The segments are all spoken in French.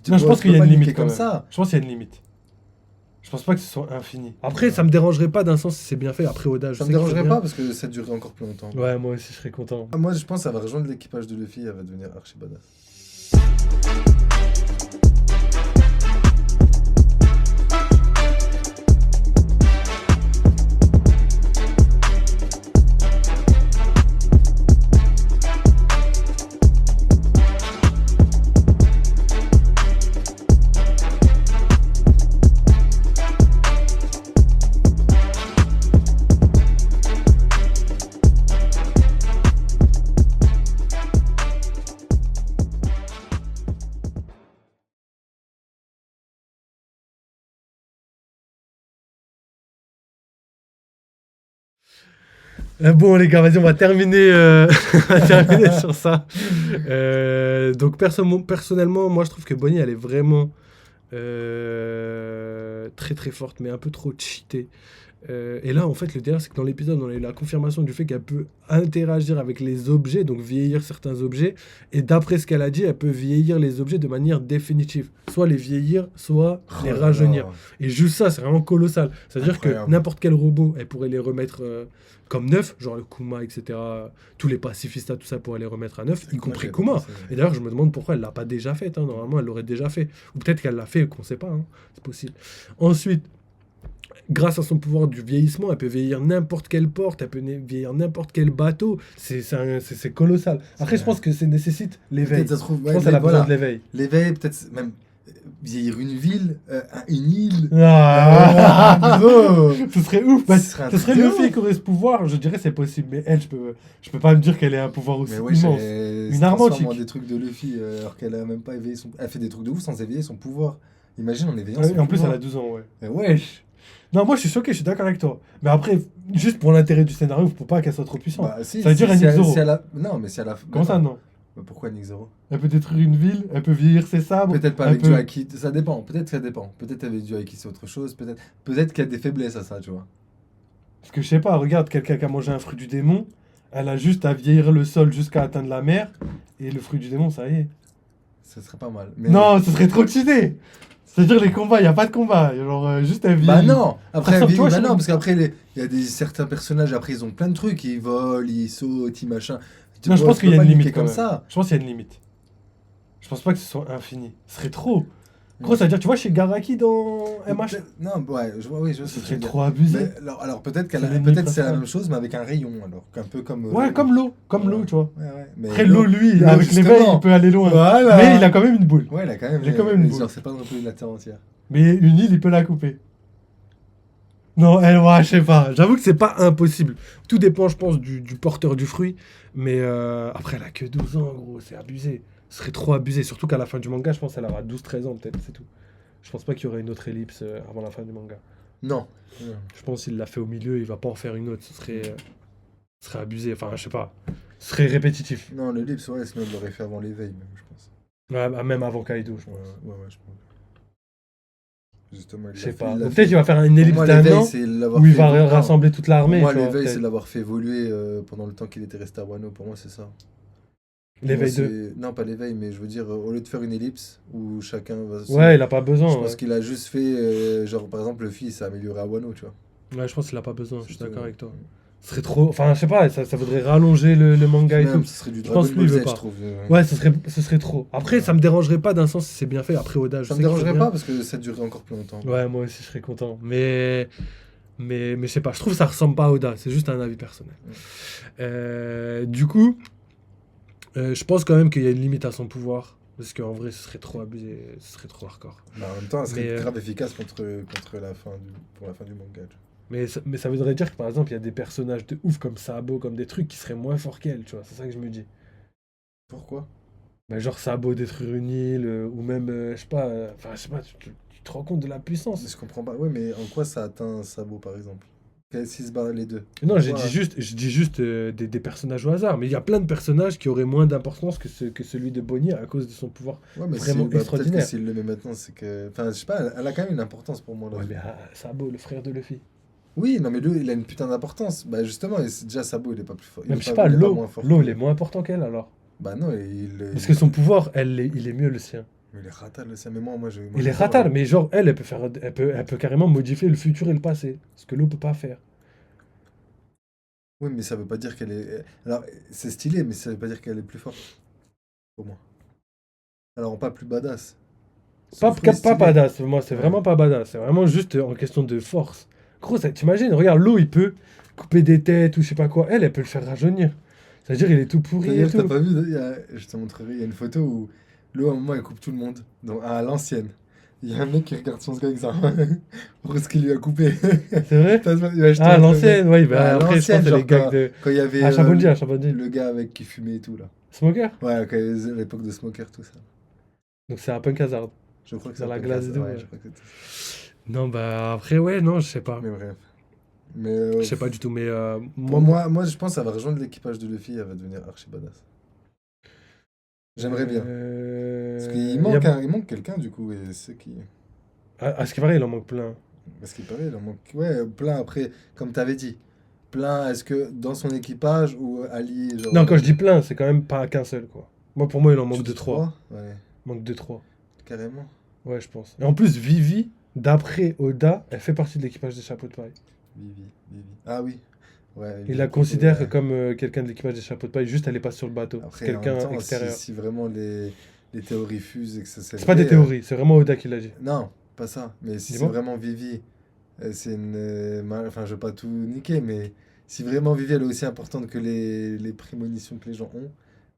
Non, je pense qu'il y a une limite comme comme ça. Je pense qu'il y a une limite. Je pense pas que ce soit infini. Après, ça me dérangerait pas d'un sens si c'est bien fait. Après, Oda, je Ça sais me qu'il fait dérangerait bien. pas parce que ça durerait encore plus longtemps. Ouais, moi aussi, je serais content. Moi, je pense qu'elle va rejoindre l'équipage de Luffy, elle va devenir archi badass. Bon, les gars, vas-y, on va terminer, on va terminer sur ça. Donc, personnellement, moi, je trouve que Bonnie, elle est vraiment très très forte, mais un peu trop cheatée. Et là, en fait, le délire, c'est que dans l'épisode, on a eu la confirmation du fait qu'elle peut interagir avec les objets, donc vieillir certains objets. Et d'après ce qu'elle a dit, elle peut vieillir les objets de manière définitive. Soit les vieillir, soit les rajeunir. Et juste ça, c'est vraiment colossal. C'est-à-dire que Incroyable. n'importe quel robot, elle pourrait les remettre comme neuf, genre le Kuma, etc. Tous les pacifistas, tout ça, pourrait les remettre à neuf, y compris Kuma. Et d'ailleurs, je me demande pourquoi elle l'a pas déjà fait. Hein. Normalement, elle l'aurait déjà fait. Ou peut-être qu'elle l'a fait et qu'on sait pas. Hein. C'est possible. Ensuite, grâce à son pouvoir du vieillissement, elle peut vieillir n'importe quelle porte, elle peut vieillir n'importe quel bateau. C'est colossal. Après, je pense que ça nécessite l'éveil. Peut-être ça se trouve, Je pense qu'elle a besoin de l'éveil. L'éveil, peut-être même vieillir une ville, une île. Gros, ce serait ouf. Bah, Ce serait un ce serait truc de Luffy ouf. qui aurait ce pouvoir, je dirais c'est possible. Mais elle, je peux pas me dire qu'elle ait un pouvoir aussi Mais ouais, immense. une armantique. des trucs de Luffy alors qu'elle a même pas éveillé son. Elle fait des trucs de ouf sans éveiller son pouvoir. Imagine en éveillant Ouais, son en plus, pouvoir. elle a 12 ans, ouais. Mais wesh. Non, moi je suis choqué, je suis d'accord avec toi. Mais après, juste pour l'intérêt du scénario, faut pas qu'elle soit trop puissante. Bah, si, ça veut dire un si Nick elle- Zoro. si elle a- Non, mais si elle a. Comment ça, non? Bah, pourquoi Nick Zoro? Elle peut détruire une ville, elle peut vieillir ses sabres. Peut-être pas elle avec peut- du haki, ça dépend, peut-être que ça dépend. Peut-être avec du haki c'est autre chose, peut-être qu'il y a des faiblesses à ça, tu vois. Parce que je sais pas, regarde, quelqu'un qui a mangé un fruit du démon, elle a juste à vieillir le sol jusqu'à atteindre la mer, et le fruit du démon, ça y est. Ça serait pas mal. Mais... Non, ce serait trop cheaté. C'est-à-dire les combats, il y a pas de combat, genre juste elle vieillit. Bah non, après Ça, elle vieillit, toi, bah je- non, parce qu'après il y a certains personnages, après ils ont plein de trucs, ils volent, ils sautent, ils machin. Non, je vois, pense tu qu'il y peux a pas une niquer limite comme quand même. ça. Je pense qu'il y a une limite. Je pense pas que ce soit infini. Ce serait trop. Gros, ça veut dire, tu vois, chez Garaki dans MH, Non, ouais, je vois, oui, je vois ce ce que tu serait veux dire. trop abusé. Mais alors peut-être C'est qu'elle l'ennemi peut-être c'est la principal. même chose, mais avec un rayon alors, un peu comme. Ouais, comme l'eau, Ouais. tu vois. Ouais, ouais. Mais Après, l'eau, lui, l'eau, avec l'éveil, justement. il peut aller loin. Voilà. Mais il a quand même une boule. Ouais, il a quand même. Il a quand même une boule. Genre, c'est pas non plus la terre entière. Mais une île, il peut la couper. Non, elle, ouais, je sais pas. J'avoue que c'est pas impossible. Tout dépend, je pense, du porteur du fruit. Mais après, elle a que 12 ans, gros, c'est abusé. Ce serait trop abusé. Surtout qu'à la fin du manga, je pense qu'elle aura 12-13 ans, peut-être, c'est tout. Je pense pas qu'il y aurait une autre ellipse avant la fin du manga. Non. Je pense qu'il l'a fait au milieu, il va pas en faire une autre. Ce serait abusé. Enfin, je sais pas. Ce serait répétitif. Non, le lips, ouais, sinon il l'aurait fait avant l'éveil, même, je pense. Ouais, même avant Kaido, je pense. Ouais, je pense. Justement, il Je l'a sais fait- pas. il l'a Ou fait- peut-être qu'il va faire une Pour ellipse moi, d'un l'éveil, an c'est l'avoir où il fait va évoluer. rassembler toute l'armée. Pour moi, tu vois, l'éveil, peut-être. c'est l'avoir fait évoluer pendant le temps qu'il était resté à Wano. Pour moi, c'est ça. L'éveil Pour moi, 2. Non, pas l'éveil, mais je veux dire, au lieu de faire une ellipse où chacun va. Ouais, il a pas besoin. Je ouais. pense qu'il a juste fait, genre, par exemple, le fils s'est amélioré à Wano, tu vois. Ouais, je pense qu'il a pas besoin, je suis C'est d'accord tout. avec toi. Ce serait trop. Enfin, je sais pas, ça voudrait rallonger le manga et Même, tout. ce serait du Je Dragon pense que lui, Ball il veut Z, pas. je trouve. Ouais, ce serait trop. Après, ça me dérangerait pas d'un sens si c'est bien fait. Après, Oda, je Ça sais me qu'il fait dérangerait bien. pas parce que ça durerait encore plus longtemps. Ouais, moi aussi, je serais content. Mais je sais pas, je trouve que ça ressemble pas à Oda. C'est juste un avis personnel. Du coup, je pense quand même qu'il y a une limite à son pouvoir. Parce qu'en vrai, ce serait trop abusé. Ce serait trop hardcore. Bah, en même temps, elle serait Mais, grave efficace contre pour la fin du manga. Tu vois. Mais ça voudrait dire que par exemple, il y a des personnages de ouf comme Sabo, comme des trucs qui seraient moins forts qu'elle, tu vois. C'est ça que je me dis. Pourquoi? Bah, genre Sabo détruire une île, ou même, je sais pas, enfin, je sais pas, tu te rends compte de la puissance. Je comprends pas. Ouais, mais en quoi ça atteint Sabo, par exemple? S'ils se barrent les deux. Non, je Pourquoi? dis juste des personnages au hasard, mais il y a plein de personnages qui auraient moins d'importance que celui de Bonnie à cause de son pouvoir. Ouais, mais Vraiment peut-être extraordinaire. que s'il le met maintenant, c'est que. Enfin, je sais pas, elle a quand même une importance pour moi. Là. Ouais, mais Sabo, le frère de Luffy. Oui, non, mais lui, il a une putain d'importance. Bah, justement, déjà, Sabo, il est pas plus fort. Même, Il je est sais pas, il est l'eau, moins fort l'eau, que il est lui. moins important qu'elle alors. Bah, non, Parce que son pouvoir, il est mieux le sien. Mais les ratas, là, ça, mais moi, Il est j'adore, ratar, mais genre, elle peut carrément modifier le futur et le passé. Ce que l'eau peut pas faire. Oui, mais ça veut pas dire qu'elle est. Alors, c'est stylé, mais ça veut pas dire qu'elle est plus forte, pour moi. Alors, pas plus badass. Son fruit est Pas stylé. badass, moi, c'est Ouais. vraiment pas badass. C'est vraiment juste en question de force. Gros, t'imagines, regarde, l'eau, il peut couper des têtes ou je sais pas quoi. Elle peut le faire rajeunir. C'est-à-dire, il est tout pourri et D'ailleurs, t'as tout. pas vu, je te montrerai, il y a une photo où l'eau, à un moment, elle coupe tout le monde. Donc, à l'ancienne. Il y a un mec qui regarde son gars avec ça. Pour ce qu'il lui a coupé. C'est vrai? Ouais, je te Ah, montrerai. l'ancienne, oui, Ouais, bah à après, je pense l'ancienne, que c'est les genre gags de. quand il y avait À Chamonix, à Chamonix. le gars avec qui fumait et tout, là. Smoker? Ouais, quand il y avait l'époque de Smoker, tout ça. Donc c'est un punk hazard. Je crois que Dans c'est la un peu glace ça. d'eau, Ouais, ouais. je crois que c'est Non, bah après, ouais, non, je sais pas. Mais bref. Mais Je sais pas du tout, mais pour moi, je pense que ça va rejoindre l'équipage de Luffy, elle va devenir archi badass. J'aimerais bien. Parce qu'il y a- il manque quelqu'un du coup, et c'est qui. à ce qui paraît, il en manque plein. Parce qu'il paraît, il en manque. Ouais, plein après, comme t'avais dit. Plein, est-ce que dans son équipage ou allié, genre. Non, quand je dis plein, c'est quand même pas qu'un seul, quoi. Moi, pour moi, il en Tu manque dis 2-3. Ouais, Manque 2-3. carrément. Ouais, je pense. Et en plus, Vivi, d'après Oda, elle fait partie de l'équipage des chapeaux de paille. Vivi. Ah oui. Ouais, Il la du coup, considère ouais. comme quelqu'un de l'équipage des chapeaux de paille, juste elle est pas sur le bateau. C'est Après, en même quelqu'un temps, extérieur. si vraiment les théories fusent et que ça c'est C'est pas des vrai, théories, c'est vraiment Oda qui l'a dit. non, pas ça. Mais si c'est Dis-moi. vraiment Vivi, c'est une. Enfin, je veux pas tout niquer, mais si vraiment Vivi elle est aussi importante que les prémonitions que les gens ont,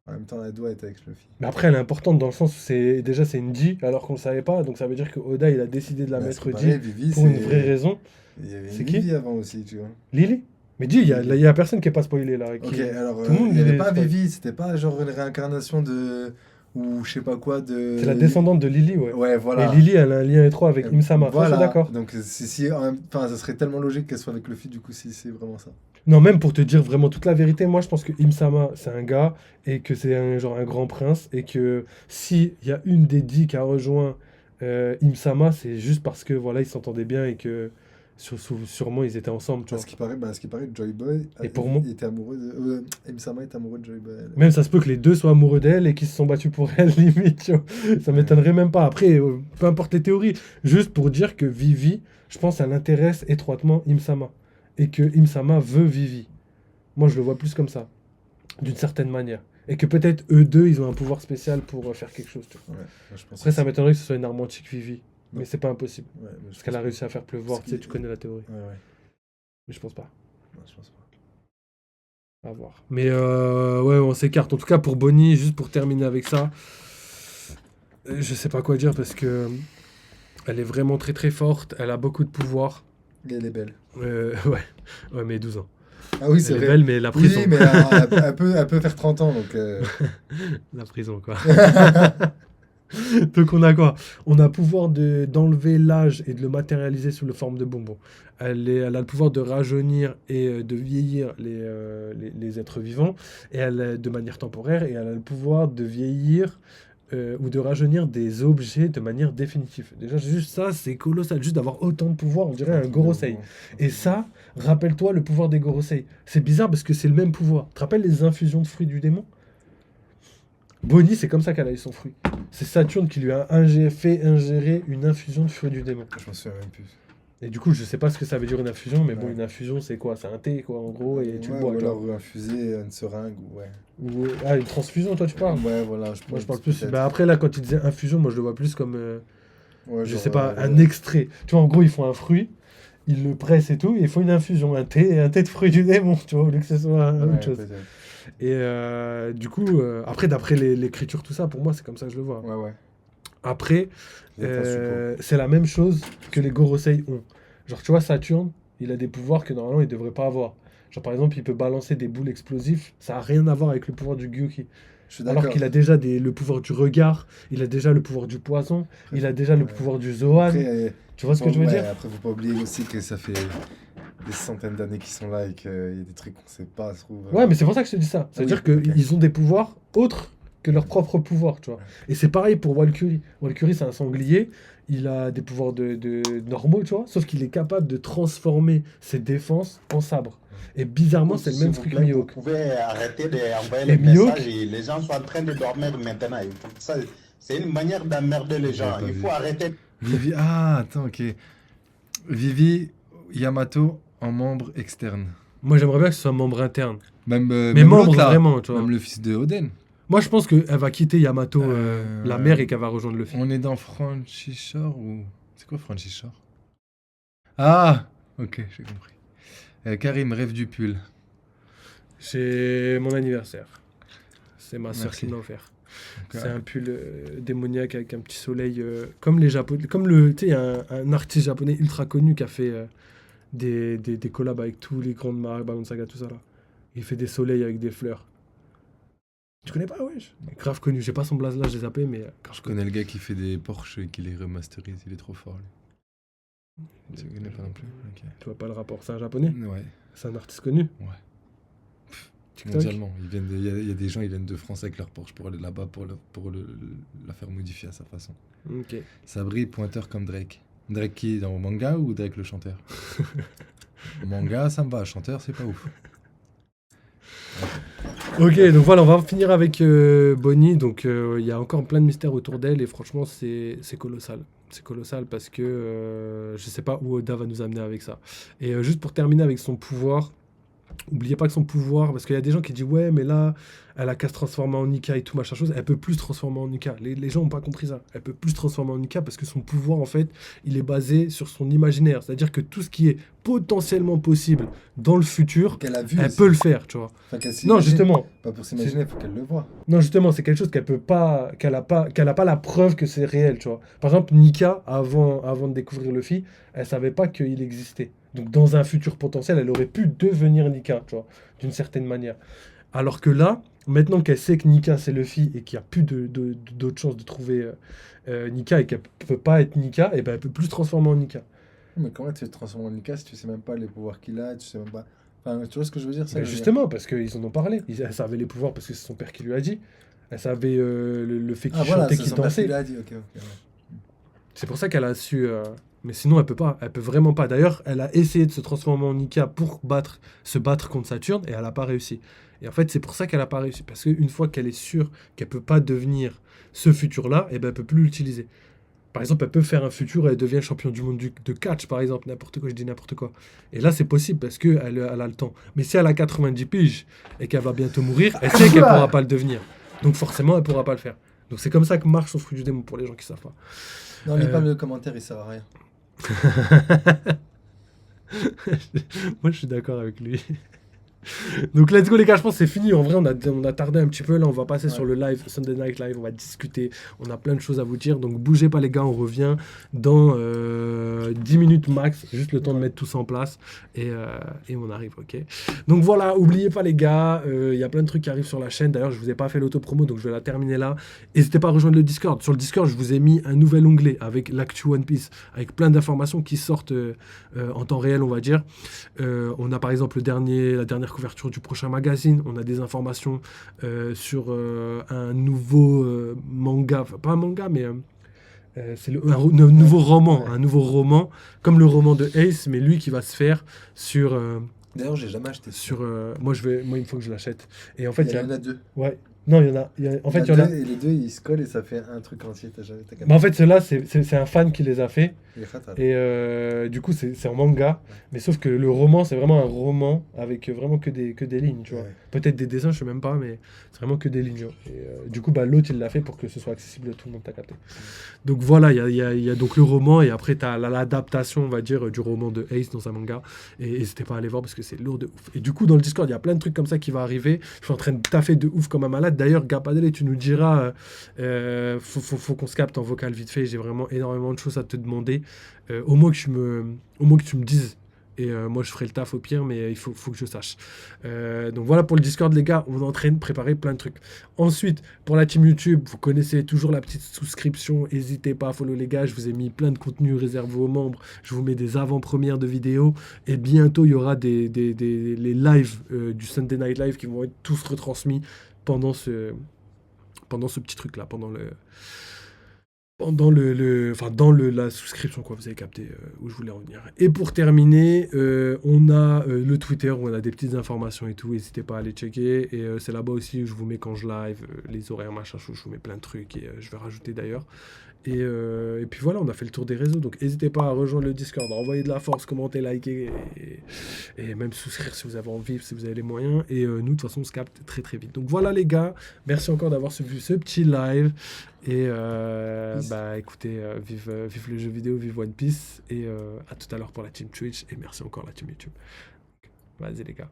en même temps, elle doit être avec Luffy. Mais après, elle est importante dans le sens où c'est une D alors qu'on le savait pas, donc ça veut dire que Oda il a décidé de la Mais à ce qui mettre paraît, D Vivi, pour une vraie raison. Il y avait C'est une qui? Vivi avant aussi, tu vois. Lily? Mais dis, Lily. il y a personne qui est pas spoilé là. Ok, alors, Tout le monde il y avait est pas spoil. Vivi, c'était pas genre une réincarnation de. Ou je sais pas quoi de. C'est la descendante de Lily, ouais. Ouais, Et voilà. Lily, elle a un lien étroit avec Imsama. Ça, je suis Voilà. d'accord. Donc, enfin, ça serait tellement logique qu'elle soit avec Luffy, du coup, si c'est vraiment ça. Non, même pour te dire vraiment toute la vérité, moi je pense que Imsama c'est un gars et que c'est genre un grand prince et que si il y a une des 10 qui a rejoint Imsama, c'est juste parce que voilà ils s'entendaient bien et que sûrement ils étaient ensemble, tu vois. À ce qui paraît, Joy Boy Et pour moi, il était amoureux de. Im-sama est amoureux de Joy Boy. même ça se peut que les deux soient amoureux d'elle et qu'ils se sont battus pour elle limite, tu vois. Ça m'étonnerait même pas. Après, peu importe les théories, juste pour dire que Vivi, je pense, elle intéresse étroitement Imsama et que Imsama veut Vivi. Moi je le vois plus comme ça, d'une certaine manière. Et que peut-être eux deux, ils ont un pouvoir spécial pour faire quelque chose. Tu vois. Ouais, moi, je pense Après, ça aussi. m'étonnerait que ce soit une arme antique Vivi. Non. Mais c'est pas impossible. Ouais, mais je Parce qu'elle a pense réussi à faire pleuvoir, Parce tu sais, qu'il- tu connais la théorie. pas. Ouais. Mais je pense pas. Non, je pense pas. À voir. Mais ouais, on s'écarte. En tout cas, pour Bonnie, juste pour terminer avec ça, je sais pas quoi dire parce que elle est vraiment très très forte. Elle a beaucoup de pouvoir. Et elle est belle. Ouais, mais 12 ans. Ah oui, c'est Elle est vrai. belle, mais la prison. Oui, mais elle peut faire 30 ans, donc. La prison, quoi. Donc on a quoi? On a pouvoir d'enlever l'âge et de le matérialiser sous la forme de bonbons. Elle a le pouvoir de rajeunir et de vieillir les êtres vivants et de manière temporaire, et elle a le pouvoir de vieillir ou de rajeunir des objets de manière définitive. Déjà juste ça, c'est colossal, juste d'avoir autant de pouvoir, on dirait un Gorosei. Et ça, rappelle-toi le pouvoir des Gorosei. C'est bizarre parce que c'est le même pouvoir. Tu te rappelles les infusions de fruits du démon? Bonnie, c'est comme ça qu'elle a eu son fruit. C'est Saturne qui lui a fait ingérer une infusion de fruits du démon. Je m'en souviens même plus. Et du coup, je sais pas ce que ça veut dire une infusion, mais bon, Ouais. une infusion, c'est quoi? C'est un thé, quoi, en gros, et tu le Ouais, bois, ou tu vois. alors infuser une seringue, ouais. Ah, une transfusion, toi, tu parles? Ouais, voilà, Moi, je parle plus. peut-être. Bah, après, là, quand tu disais infusion, moi, je le vois plus comme, Ouais, je genre, sais pas, un extrait. Tu vois, en gros, ils font un fruit, ils le pressent et tout, et ils font une infusion, un thé de fruits du démon, tu vois, au lieu que ce soit ouais, autre chose. peut-être. Et du coup, après, d'après l'écriture, tout ça, pour moi, c'est comme ça que je le vois. Ouais, ouais. Après, J'ai pas support. c'est la même chose que les Gorosei ont. Genre, tu vois, Saturne, il a des pouvoirs que normalement il devrait pas avoir. Genre, par exemple, il peut balancer des boules explosives. Ça a rien à voir avec le pouvoir du Gyuki. Je suis d'accord. Alors qu'il a déjà le pouvoir du regard, il a déjà le pouvoir du poison, il a déjà le Ouais. pouvoir du Zoan. Après, Tu vois ce que je veux ouais, dire? après, faut pas oublier aussi que ça fait des centaines d'années qu'ils sont là et qu'il y a des trucs qu'on sait pas, se trouve. Ouais, mais c'est pour ça que je te dis ça. Ah oui, C'est-à-dire ok. qu'ils ont des pouvoirs autres que leurs propres pouvoirs, tu vois. Et c'est pareil pour Walkyrie. Walkyrie, c'est un sanglier. Il a des pouvoirs de normaux, tu vois. Sauf qu'il est capable de transformer ses défenses en sabre. Et bizarrement, c'est le même S'il vous truc plaît, vous Mihawk. pouvez arrêter d'envoyer Et les Mihawk, messages et les gens sont en train de dormir maintenant. Et ça C'est une manière d'emmerder les J'avais gens. pas Il vu. faut arrêter. Vivi, ah, attends, ok. Vivi Yamato en membre externe. Moi, j'aimerais bien que ce soit membre interne. Même, Mais même membre l'autre, là. vraiment, tu vois. Même le fils de Oden. Moi, je pense qu'elle va quitter Yamato, la mère, et qu'elle va rejoindre Luffy. On est dans Franchishore ou... C'est quoi Franchishore? Ah, ok, j'ai compris. Karim, rêve du pull. C'est mon anniversaire. C'est ma sœur Merci. qui me l'a offert. Donc, C'est un pull démoniaque avec un petit soleil, comme les Japonais. Comme le, tu sais, il y a un artiste japonais ultra connu qui a fait des collabs avec tous les grandes marques, Balenciaga, tout ça là. Il fait des soleils avec des fleurs. Tu connais pas, wesh? Grave connu. J'ai pas son blaze là, je les zappé, mais Je connais le gars qui fait des Porsche et qui les remasterise. Il est trop fort, lui. Tu connais pas non plus? Ok. tu vois pas le rapport. C'est un japonais? Ouais, C'est un artiste connu? ouais. TikTok? Mondialement. Il y a des gens, ils viennent de France avec leur Porsche pour aller là-bas pour la faire modifier à sa façon. Ok. Sabri, pointeur comme Drake. Drake qui est dans le manga ou Drake le chanteur? Le manga, ça me va. Chanteur, c'est pas ouf. Ok, donc voilà, on va finir avec Bonnie. Donc il y a encore plein de mystères autour d'elle et franchement, c'est colossal. C'est colossal parce que je sais pas où Oda va nous amener avec ça. Et juste pour terminer avec son pouvoir, oubliez pas que son pouvoir, parce qu'il y a des gens qui disent ouais, mais là, elle a qu'à se transformer en Nika et tout machin chose, elle peut plus se transformer en Nika. Les gens ont pas compris ça. Elle peut plus se transformer en Nika parce que son pouvoir, en fait, il est basé sur son imaginaire. C'est-à-dire que tout ce qui est potentiellement possible dans le futur, Qu'elle a vu. elle aussi. peut le faire, tu vois. Enfin, qu'elle Non, s'imagine. justement. Pas pour s'imaginer, il faut qu'elle le voit. Non, justement, c'est quelque chose qu'elle peut pas, qu'elle a pas la preuve que c'est réel, tu vois. Par exemple, Nika, avant de découvrir Luffy, elle savait pas qu'il existait. Donc, dans un futur potentiel, elle aurait pu devenir Nika, tu vois, d'une certaine manière. Alors que là, maintenant qu'elle sait que Nika c'est Luffy et qu'il n'y a plus d'autres chances de trouver Nika et qu'elle peut pas être Nika, et ben elle peut plus se transformer en Nika. Mais comment tu te transformes en Nika si tu sais même pas les pouvoirs qu'il a, tu sais même pas... Enfin, tu vois ce que je veux dire, ça, Mais je veux dire. justement, parce qu'ils en ont parlé. Elle savait les pouvoirs parce que c'est son père qui lui a dit. Elle savait le fait qu'il Ah voilà, chantait, c'est qu'il son père qui dansait. l'a dit, ok, ouais. C'est pour ça qu'elle a su. Mais sinon, elle peut pas. Elle peut vraiment pas. D'ailleurs, elle a essayé de se transformer en Nika pour se battre contre Saturne et elle a pas réussi. Et en fait, c'est pour ça qu'elle a pas réussi. Parce qu'une fois qu'elle est sûre qu'elle peut pas devenir ce futur-là, et ben elle peut plus l'utiliser. Par exemple, elle peut faire un futur et elle devient champion du monde de catch, par exemple. N'importe quoi, je dis n'importe quoi. Et là, c'est possible parce qu'elle elle a le temps. Mais si elle a 90 piges et qu'elle va bientôt mourir, elle sait qu'elle pourra pas le devenir. Donc forcément, elle pourra pas le faire. Donc c'est comme ça que marche son fruit du démon pour les gens qui savent pas. Non, lis pas le commentaire, il sert à rien. Moi, je suis d'accord avec lui. Donc, let's go, les gars. Je pense que c'est fini. En vrai, on a tardé un petit peu. Là, on va passer sur le live, Sunday Night Live. On va discuter. On a plein de choses à vous dire. Donc, bougez pas, les gars. On revient dans 10 minutes max. Juste le temps de mettre tout ça en place. Et on arrive, ok? Donc, voilà. Oubliez pas, les gars. Il y a plein de trucs qui arrivent sur la chaîne. D'ailleurs, je vous ai pas fait l'auto-promo. Donc, je vais la terminer là. N'hésitez pas à rejoindre le Discord. Sur le Discord, je vous ai mis un nouvel onglet avec l'actu One Piece. Avec plein d'informations qui sortent en temps réel, on va dire. On a par exemple la dernière couverture du prochain magazine. On a des informations sur un nouveau manga, enfin, pas un manga, mais c'est un nouveau roman, Ouais. un nouveau roman, comme le roman de Ace, mais lui qui va se faire sur D'ailleurs, j'ai jamais acheté. moi il faut que je l'achète. Et en fait Il y en a deux. ouais, non en fait il y en a. deux, et les deux, ils se collent et ça fait un truc entier. T'as capté. Mais en fait ceux-là c'est un fan qui les a fait. Il est fatal. Et du coup, c'est en manga, mais sauf que le roman, c'est vraiment un roman avec vraiment que des lignes, tu vois. Ouais. Peut-être des dessins, je sais même pas, mais c'est vraiment que des lignes. Et du coup, bah, l'autre, il l'a fait pour que ce soit accessible à tout le monde, t'as capté. Donc voilà, il y a donc le roman, et après, t'as l'adaptation, on va dire, du roman de Ace dans un manga. Et n'hésitez pas à aller voir parce que c'est lourd de ouf. Et du coup, dans le Discord, il y a plein de trucs comme ça qui vont arriver. Je suis en train de taffer de ouf comme un malade. D'ailleurs, Gapadele, tu nous diras, faut qu'on se capte en vocal vite fait. J'ai vraiment énormément de choses à te demander. Au moins que tu me dises. Et moi, je ferai le taf au pire, mais il faut que je sache. Donc voilà pour le Discord, les gars. On est en train de préparer plein de trucs. Ensuite, pour la team YouTube, vous connaissez toujours la petite souscription. N'hésitez pas à follow, les gars. Je vous ai mis plein de contenus réservés aux membres. Je vous mets des avant-premières de vidéos. Et bientôt, il y aura les lives du Sunday Night Live qui vont être tous retransmis pendant ce petit truc-là, pendant pendant enfin, dans la souscription, quoi, vous avez capté où je voulais revenir. Et pour terminer, on a le Twitter où on a des petites informations et tout, n'hésitez pas à aller checker. Et c'est là-bas aussi où je vous mets quand je live, les horaires, machin, je vous mets plein de trucs et je vais rajouter d'ailleurs. Et puis voilà, on a fait le tour des réseaux. Donc n'hésitez pas à rejoindre le Discord, à envoyer de la force, commenter, liker et même souscrire si vous avez envie, si vous avez les moyens. Et nous, de toute façon, on se capte très très vite. Donc voilà les gars, merci encore d'avoir vu ce petit live. Et bah écoutez, vive le jeu vidéo, vive One Piece. Et à tout à l'heure pour la team Twitch. Et merci encore la team YouTube. Vas-y les gars.